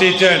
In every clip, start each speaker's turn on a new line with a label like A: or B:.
A: T10,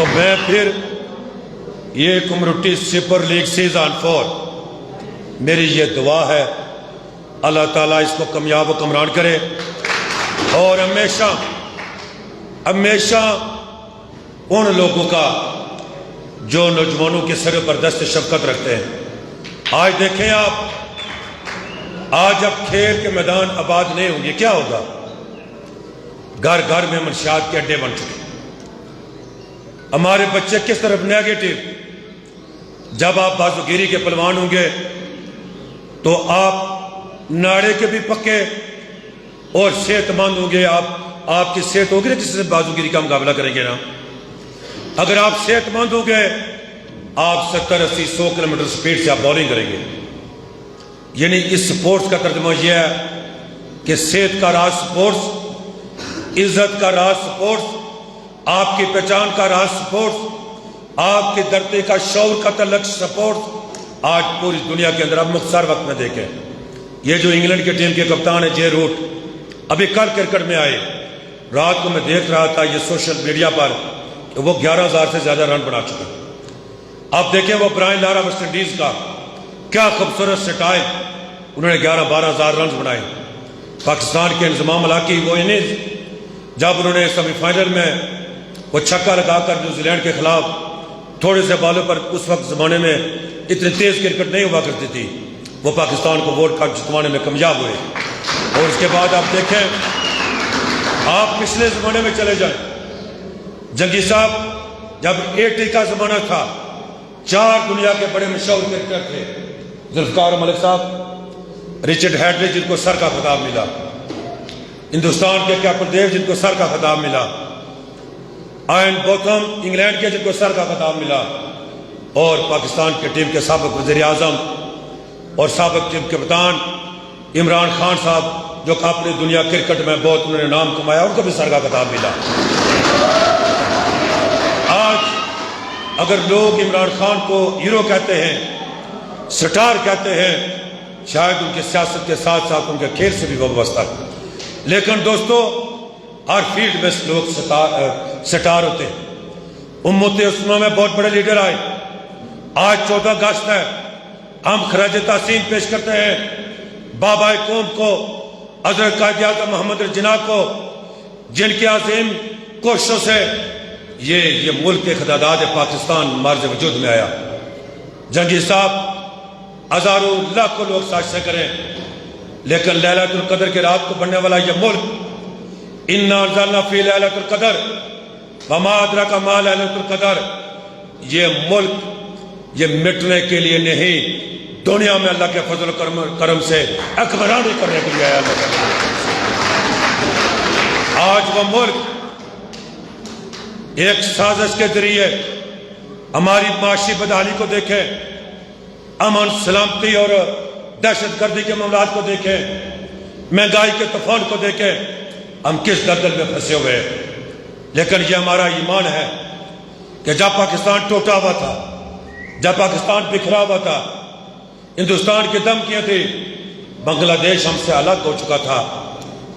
A: تو میں پھر یہ کمیونٹی سپر لیگ سیزن 4 میری یہ دعا ہے، اللہ تعالیٰ اس کو کامیاب و کمران کرے، اور ہمیشہ ہمیشہ ان لوگوں کا جو نوجوانوں کے سر پر دست شفقت رکھتے ہیں۔ آج دیکھیں آپ، آج اب کھیل کے میدان آباد نہیں ہوں گے، کیا ہوگا؟ گھر گھر میں منشیات کے اڈے بن چکے۔ ہمارے بچے کس طرف نیگیٹو، جب آپ بازوگیری کے پہلوان ہوں گے تو آپ ناڑے کے بھی پکے اور صحت مند ہوں گے۔ آپ کی صحت ہوگی نا، کسی سے بازوگیری کا مقابلہ کریں گے نا۔ اگر آپ صحت مند ہوں گے، آپ 70 80 100 کلومیٹر سپیڈ سے آپ بولنگ کریں گے۔ یعنی اس سپورٹس کا ترجمہ یہ ہے کہ صحت کا راز سپورٹس، عزت کا راز سپورٹس، آپ کی پہچان کا راز سپورٹس، آپ کی دھرتی کا شعور کا تعلق سپورٹس۔ آج پوری دنیا کے اندر اب مختصر وقت میں دیکھیں، یہ جو انگلینڈ کی ٹیم کے کپتان ہیں جے روٹ، ابھی کل کرکٹ میں آئے، رات کو میں دیکھ رہا تھا یہ سوشل میڈیا پر کہ وہ 11,000 سے زیادہ رن بنا چکے۔ آپ دیکھیں وہ برائن لارا ویسٹ انڈیز کا، کیا خوبصورت سٹائل، انہوں نے 11-12 ہزار رنز بنائے۔ پاکستان کے انضمام علاقی وہ اننگز جب انہوں نے سیمی فائنل میں وہ چھکا لگا کر نیوزی لینڈ کے خلاف تھوڑے سے بالوں پر، اس وقت زمانے میں اتنی تیز کرکٹ نہیں ہوا کرتی تھی، وہ پاکستان کو ورلڈ کپ جتوانے میں کامیاب ہوئے۔ اور اس کے بعد آپ دیکھیں، آپ پچھلے زمانے میں چلے جائیں، جنگی صاحب جب 80 کا زمانہ تھا، 4 دنیا کے بڑے مشہور کرکٹر تھے، ذوالفقار ملک صاحب، رچرڈ ہیڈلی جن کو سر کا خطاب ملا، ہندوستان کے کپل دیو جن کو سر کا خطاب ملا، آئن بوتھم انگلینڈ کے جن کو سر کا خطاب ملا، اور پاکستان کی ٹیم کے سابق وزیر اعظم اور سابق ٹیم کپتان عمران خان صاحب جو کہ اپنی دنیا کرکٹ میں بہت انہوں نے نام کمایا، ان کو بھی سر کا خطاب ملا۔ آج اگر لوگ عمران خان کو ہیرو کہتے ہیں، سٹار کہتے ہیں، شاید ان کی سیاست کے ساتھ ساتھ ان کے کھیل سے بھی وابستہ ہے، لیکن دوستو ہر فیلڈ میں لوگ سٹار ہوتے ہیں۔ امت عثمہ میں بہت بڑے لیڈر آئے۔ آج 14 اگست ہے، ہم خراج تحسین پیش کرتے ہیں بابا قوم کو، حضرت قائد اعظم محمد جناح کو، جن کی عظیم کوششوں سے یہ ملک کے خداداد پاکستان مارز وجود میں آیا۔ جنگی صاحب ہزاروں لاکھوں لوگ سازشیں کریں، لیکن لیلۃ القدر کی رات کو بننے والا یہ ملک، انا انزلنا فی لیلۃ القدر وما ادراک ما لیلۃ القدر، یہ ملک یہ مٹنے کے لیے نہیں، دنیا میں اللہ کے فضل و کرم سے اکبرانی کرنے کے لیے آیا اللہ تعالیٰ۔ آج وہ ملک ایک سازش کے ذریعے ہماری معاشی بدحالی کو دیکھیں، امن سلامتی اور دہشت گردی کے معاملات کو دیکھیں، مہنگائی کے طوفان کو دیکھیں، ہم کس دلدل میں پھنسے ہوئے ہیں۔ لیکن یہ ہمارا ایمان ہے کہ جب پاکستان ٹوٹا ہوا تھا، جب پاکستان بکھرا ہوا تھا، ہندوستان کی دھمکیاں تھی، بنگلہ دیش ہم سے الگ ہو چکا تھا،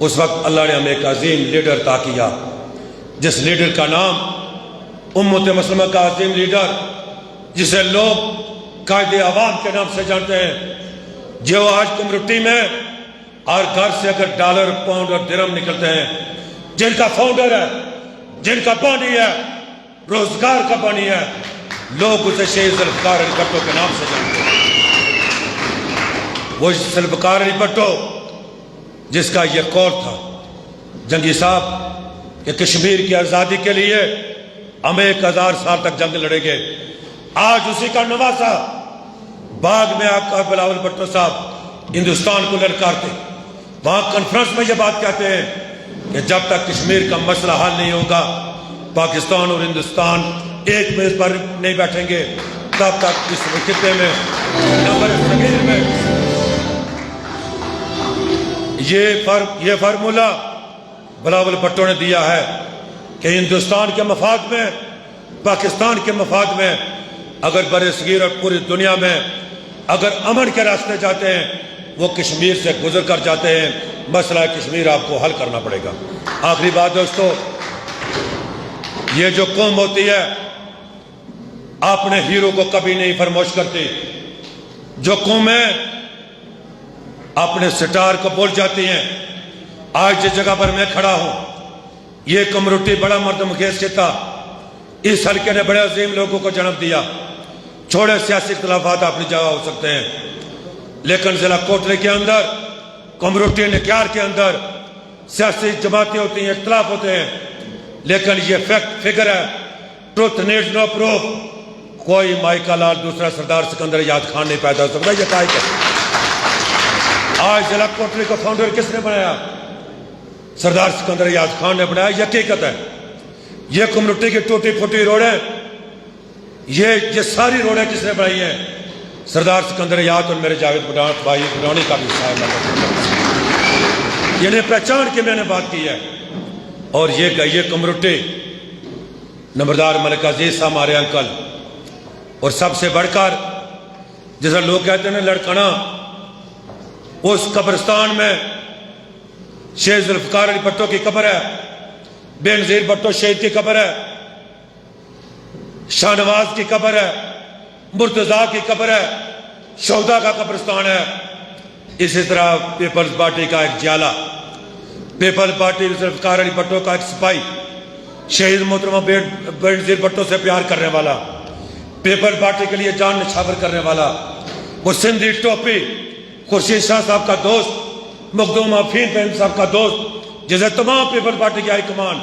A: اس وقت اللہ نے ہمیں ایک عظیم لیڈر عطا کیا، جس لیڈر کا نام امت مسلمہ کا عظیم لیڈر، جسے لوگ قائد عوام کے نام سے جانتے ہیں، جو آج کمیونٹی میں ہر گھر سے اگر ڈالر پاؤنڈ اور درہم نکلتے ہیں، جن کا فاؤنڈر ہے، جن کا بانی ہے، روزگار کا بانی ہے، لوگ اسے شہید ذوالفقار علی بھٹو کے نام سے جانتے ہیں۔ وہ ذوالفقار علی بھٹو جس کا یہ قول تھا جنگی صاحب کہ کشمیر کی آزادی کے لیے ہم 1000 سال تک جنگ لڑیں گے، آج اسی کا نواسا باغ میں آپ کا بلاول بھٹو صاحب ہندوستان کو للکارتے، وہاں کانفرنس میں یہ بات کہتے ہیں کہ جب تک کشمیر کا مسئلہ حل نہیں ہوگا، پاکستان اور ہندوستان ایک میز پر نہیں بیٹھیں گے، تب تک اس خطے میں نمبر صغیر میں یہ فارمولہ بلاول بھٹو نے دیا ہے کہ ہندوستان کے مفاد میں، پاکستان کے مفاد میں، اگر بر صغیر اور پوری دنیا میں اگر امن کے راستے جاتے ہیں، وہ کشمیر سے گزر کر جاتے ہیں، مسئلہ کشمیر آپ کو حل کرنا پڑے گا۔ آخری بات دوستو، یہ جو قوم ہوتی ہے اپنے ہیرو کو کبھی نہیں فراموش کرتی. جو قومیں اپنے سٹار کو بھول جاتی ہیں. آج جس جگہ پر میں کھڑا ہوں یہ کمیونٹی بڑا مردم خیز سے تھا. اس حلقے نے بڑے عظیم لوگوں کو جنم دیا. چھوڑے سیاسی اختلافات اپنی جگہ ہو سکتے ہیں لیکن ضلع کوٹلی کے اندر کمیونٹی نکیار کے اندر سیاسی جماعتیں ہوتی ہیں, اختلاف ہوتے ہیں, لیکن یہ فیکٹ فگر ہے. ٹروتھ نیڈز نو پروف. کوئی مائیکا لال دوسرا سردار سکندر یاد خان نہیں پیدا ہو سکتا. یہ قائق ہے. آج ضلع کوٹلی کو فاؤنڈر کس نے بنایا؟ سردار سکندر یاد خان نے بنایا. یہ حقیقت ہے. یہ کمیونٹی کی ٹوٹی پھوٹی روڈیں, یہ ساری روڈیں کس نے بنائی ہیں؟ سردار سکندر یاد اور میرے جاوید بھائی بڈونی کا بھی حصہ ہے. یہ پہچان کے میں نے بات کی ہے. اور یہ کمیونٹی نمبردار ملک عزیز صاحب ہمارے انکل, اور سب سے بڑھ کر جیسا لوگ کہتے ہیں لڑکنا, اس قبرستان میں شیخ ذوالفقار علی بھٹو کی قبر ہے, بے نظیر بھٹو شہید کی قبر ہے, شاہ نواز کی قبر ہے, مرتضیٰ کی قبر ہے, شہداء کا قبرستان ہے. اسی طرح پیپلز پارٹی کا ایک جیالہ, پیپلز پارٹی ذوالفقار علی بھٹو کا ایک سپاہی, شہید محترمہ بے نظیر بھٹو سے پیار کرنے والا, پیپلز پارٹی کے لیے جان نچھاور کرنے والا, وہ سندھی ٹوپی خورشید شاہ صاحب کا دوست, مخدوم حفیظ بہن صاحب کا دوست, جسے تمام پیپلز پارٹی کے ہائی کمان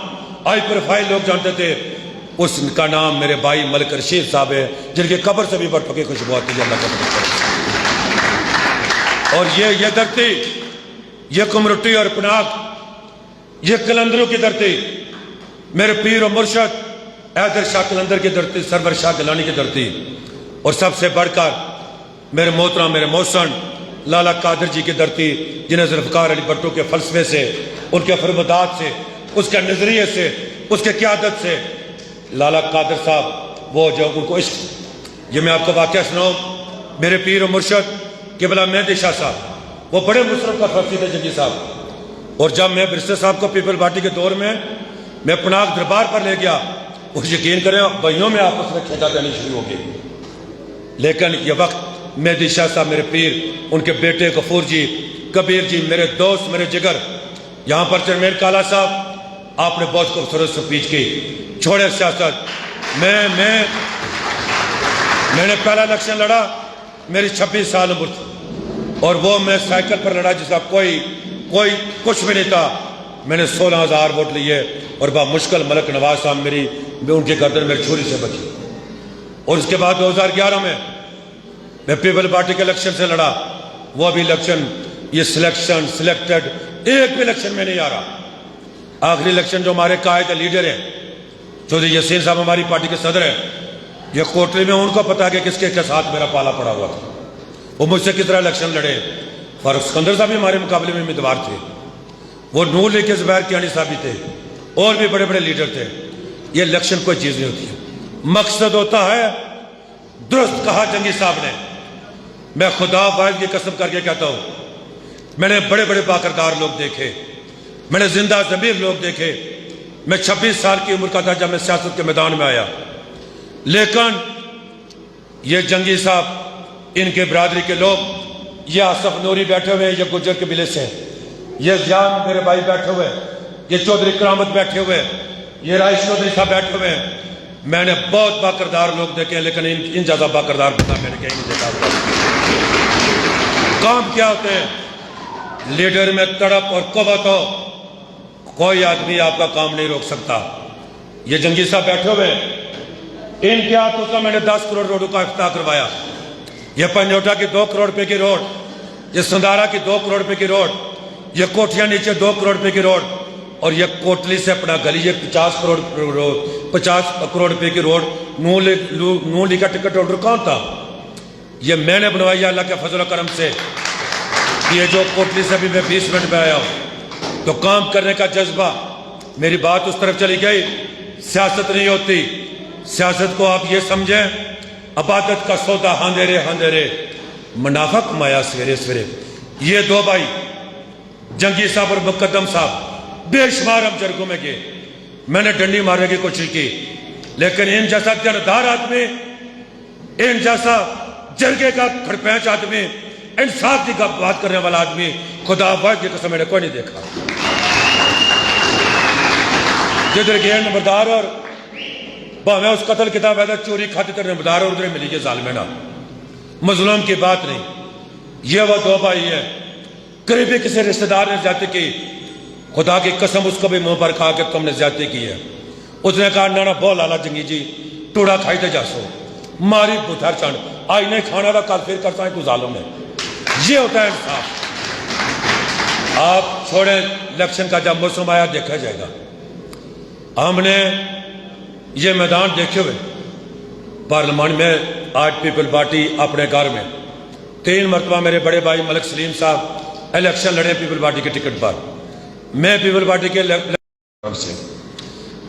A: ہائی پروفائل لوگ جانتے تھے. اس کا نام میرے بھائی ملک رشید صاحب ہے, جن کی قبر سے بھی بھٹو کی خوشبو آتی ہے. اللہ کا شکر. اور یہ دھرتی, یہ کمیونٹی اور پناگ, یہ قلندروں کی دھرتی, میرے پیر و مرشد حیدر شاہ قلندر کی دھرتی, سرور شاہ گیلانی کی دھرتی, اور سب سے بڑھ کر میرے محترم میرے محسن لالا قادر جی کی دھرتی, جنہیں ذوالفقار علی بھٹو کے فلسفے سے, ان کے فرمودات سے, اس کے نظریے سے, اس کے قیادت سے, لالا قادر صاحب وہ جو ان کو عشق. یہ میں آپ کو واقعہ سناؤں. میرے پیر و مرشد قبلہ مہدی شاہ صاحب وہ بڑے مصرف کا فرسی تھے جنگی صاحب, اور جب میں برسٹر صاحب کو پیپل پارٹی کے دور میں پناگ دربار پر لے گیا, وہ یقین کریں بھائیوں میں آپس میں کھینچا جانی شروع ہو گئی. لیکن یہ وقت مہدی شاہ صاحب میرے پیر, ان کے بیٹے غفور جی, کبیر جی, میرے دوست, میرے جگر, یہاں پر چیئرمین کالا صاحب, آپ نے بہت خوبصورت سپیچ کی. چھوڑے سیاست. میں نے پہلا الیکشن لڑا, میری 26 سال عمر تھی, اور وہ میں سائیکل پر لڑا جس کا کوئی کچھ بھی نہیں تھا. میں نے 16,000 ووٹ لیے, اور با مشکل ملک نواز صاحب ان کی گردن میری چھری سے بچی. اور اس کے بعد 2011 میں پیپل پارٹی کے الیکشن سے لڑا. وہ بھی الیکشن, یہ سلیکٹڈ ایک بھی الیکشن میں نہیں آ رہا. آخری الیکشن جو ہمارے قائد لیڈر ہیں چودھری یاسین صاحب ہماری پارٹی کے صدر ہیں, یہ کوٹلی میں ان کو پتا کہ کس کے ساتھ میرا پالا پڑا ہوا تھا. وہ مجھ سے کس طرح الیکشن لڑے. فاروق سکندر صاحب بھی ہمارے مقابلے میں امیدوار تھے, وہ نور لیگ کے زبیر کیانی صاحب بھی تھے, اور بھی بڑے بڑے لیڈر تھے. یہ الیکشن کوئی چیز نہیں ہوتی ہے, مقصد ہوتا ہے. درست کہا جنگی صاحب نے. میں خدا واحد کی قسم کر کے کہتا ہوں, میں نے بڑے بڑے باکردار لوگ دیکھے, میں نے زندہ ضمیر لوگ دیکھے. میں 26 سال کی عمر کا تھا جب میں سیاست کے میدان میں آیا, لیکن یہ جنگی صاحب, ان کے برادری کے لوگ, یہ آصف نوری بیٹھے ہوئے ہیں, یہ گجر قبیلے سے, یہ زیان میرے بھائی بیٹھے ہوئے, یہ چودھری کرامت بیٹھے ہوئے, یہ رائش چودھری صاحب بیٹھے ہوئے ہیں. میں نے بہت باکردار لوگ دیکھے ہیں, لیکن ان جیسا باکردار بندہ میں نے کہیں نہیں دیکھا. کام کیا ہوتے ہیں؟ لیڈر میں تڑپ اور قوت ہو, کوئی آدمی آپ کا کام نہیں روک سکتا. یہ جنگی صاحب بیٹھے ہوئے ہیں, ان کے ہاتھوں سے میں نے 10 کروڑ روڈوں کا افتتاح کروایا. یہ پنجوٹا کی 2 کروڑ روپے کی روڈ, یہ سندارا کی 2 کروڑ روپے کی روڈ, یہ کوٹھیاں نیچے 2 کروڑ روپے کی روڈ, اور یہ کوٹلی سے اپنا گلی یہ 50 کروڑ روپے کی روڈ. نون لیگ کا ٹکٹ ہولڈر کون تھا؟ یہ میں نے بنوائی اللہ کے فضل و کرم سے. یہ جو کوٹلی سے بھی میں 20 منٹ میں آیا ہوں, تو کام کرنے کا جذبہ, میری بات اس طرف چلی گئی. سیاست نہیں ہوتی, سیاست کو آپ یہ سمجھیں عبادت کا سودا, ہاندھیرے منافع کمایا سویرے سویرے. یہ 2 بھائی جنگی صاحب اور مقدم صاحب بے شمار ہم جرگوں میں گئے, میں نے ڈنڈی مارنے کی کوشش کی, لیکن ان جیسا جاندار آدمی ان جیسا جرگے کا کھڑپینچ آدمی، انصاف کی بات کرنے والا آدمی خدا واحد کی قسم میں نے کوئی نہیں دیکھا۔ جدھر گئے نمبردار اور میں اس قتل کتاب ہے چوری کھاتے تر نمبردار اور ادھر ملی کے ظالمینہ، مظلوم کی بات نہیں۔ یہ وہ دو بھائی ہے، قریبی کسی رشتہ دار نے زیادتی کی، خدا کی قسم اس کو بھی منہ پر کھا کے تم نے زیادتی کی ہے۔ اس نے کہا نانا بول لالا جنگی جی ٹوڑا کھائی تے جاسو ماری بتھر چانڈ آج نہیں کھانا تھا کل پھر کرتا ہے تو ظالم ہے۔ یہ ہوتا ہے انصاف۔ آپ چھوڑیں الیکشن کا جب موسم آیا دیکھا جائے گا۔ ہم نے یہ میدان دیکھے ہوئے پارلیمان میں، آج پیپل پارٹی اپنے گھر میں 3 مرتبہ میرے بڑے بھائی ملک سلیم صاحب الیکشن لڑے پیپل پارٹی کے ٹکٹ پر، میں پیپل پارٹی کے سے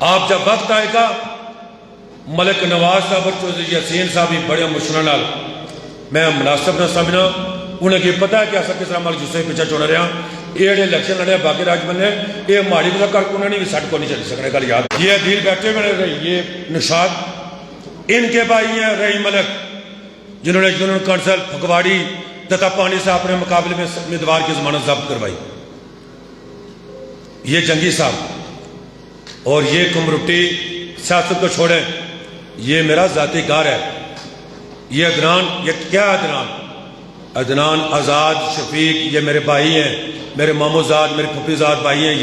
A: آپ جب وقت آئے گا ملک نواز صاحب اور چودھری یاسین صاحب بھی بڑے مشکل نال میں مناسب نہ سمجھنا، انہیں کی پتا ہے کہ ایسا کس طرح ملک جسے پیچھے چھوڑ رہے ہیں، یہ الیکشن لڑے باقی راج بنے یہ ماڑی کو کر انہوں نے بھی سٹ کو نہیں چل سکنے کا یاد۔ یہ دل بیٹھے میں رہی یہ نشاد ان کے بھائی ہیں رہی ملک جنہوں نے یونین کونسل پھگواڑی تتا پانی سے اپنے مقابلے میں امیدوار کی ضمانت ضبط کروائی، یہ جنگی صاحب اور یہ کمروٹی سیاست کو چھوڑیں، یہ میرا ذاتی گھر ہے۔ یہ عدنان، یہ کیا عدنان آزاد شفیق یہ میرے بھائی ہیں، میرے مامو زاد میرے پھپھی زاد بھائی ہیں۔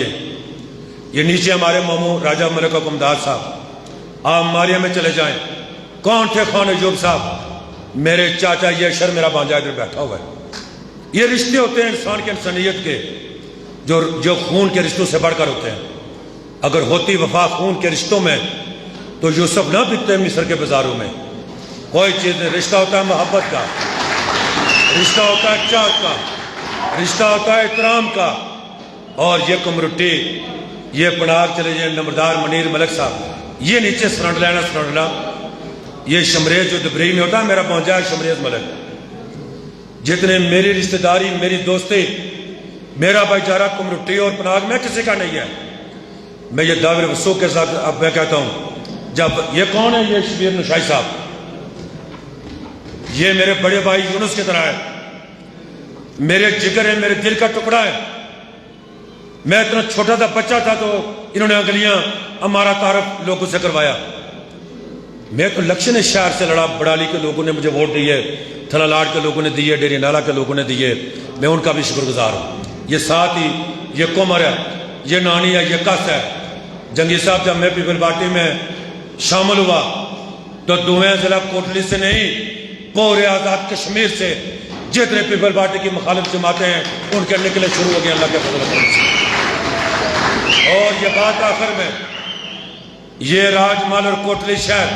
A: یہ نیچے ہمارے مامو راجہ ملک حکمدار صاحب، آپ ماریہ میں چلے جائیں، کون تھے خان ایوب صاحب میرے چاچا، یہ شر میرا بانجا ادھر بیٹھا ہوا ہے۔ یہ رشتے ہوتے ہیں انسان کے انسانیت کے جو خون کے رشتوں سے بڑھ کر ہوتے ہیں۔ اگر ہوتی وفا خون کے رشتوں میں تو یوسف نہ بکتے مصر کے بازاروں میں۔ کوئی چیز نہیں، رشتہ ہوتا ہے محبت کا، رشتہ ہوتا ہے چاہت کا، رشتہ ہوتا ہے احترام کا۔ اور یہ کمروٹی یہ پناگ چلے جائیں نمبردار منیر ملک صاحب، یہ نیچے سرنڈ لینا یہ شمریز جو دبری میں ہوتا ہے میرا پہنچا ہے شمریز ملک۔ جتنے میری رشتہ داری میری دوستی میرا بھائی چارہ کمروٹی اور پناگ میں کسی کا نہیں ہے۔ میں یہ دعوی وسوخ کے ساتھ اب میں کہتا ہوں، جب یہ کون ہے، یہ شبیر نشائی صاحب، یہ میرے بڑے بھائی یونس کی طرح ہے، میرے جگر ہے، میرے دل کا ٹکڑا ہے۔ میں اتنا چھوٹا تھا بچہ تھا تو انہوں نے انگلیاں ہمارا تعارف لوگوں سے کروایا۔ میں تو لکشن شہر سے لڑا، بڑالی کے لوگوں نے مجھے ووٹ دیے، تھلا لاڈ کے لوگوں نے دیے، ڈیری نالا کے لوگوں نے دیے، میں ان کا بھی شکر گزار ہوں۔ یہ ساتھ ہی یہ کمر ہے، یہ نانی ہے، یہ کس ہے۔ جنگی صاحب جب میں پیپل پارٹی میں شامل ہوا تو دویں ضلع کوٹلی سے نہیں پورے آزاد کشمیر سے جتنے پیپل پارٹی کی مخالف جماعتیں ہیں ان کے نکلے شروع ہو گئے اللہ کے فضل و کرم سے۔ اور یہ بات آخر میں، یہ راج مال اور کوٹلی شہر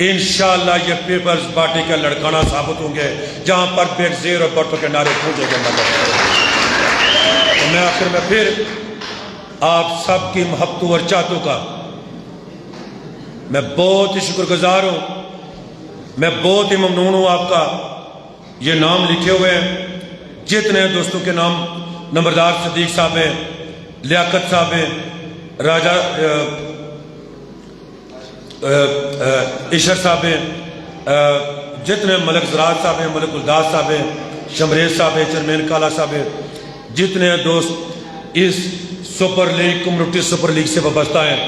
A: انشاءاللہ یہ پیپلز پارٹی کا لڑکانہ ثابت ہوں گے، جہاں پر بے زیر اور برتوں کے نعرے پھونچے گئے اللہ کے فضل و کرم سے۔ میں آخر میں پھر آپ سب کی محبتوں اور چاہتوں کا میں بہت ہی شکر گزار ہوں، میں بہت ہی ممنون ہوں۔ آپ کا یہ نام لکھے ہوئے ہیں، جتنے دوستوں کے نام نمبردار صدیق صاحب ہیں، لیاقت صاحب ہیں، راجہ عشر صاحب ہیں، جتنے ملک زراعت صاحب ہیں، ملک گلداز صاحب ہیں، شمریز صاحب ہیں، چرمین کالا صاحب ہیں، جتنے دوست اس super league community super league سے وابستہ ہیں۔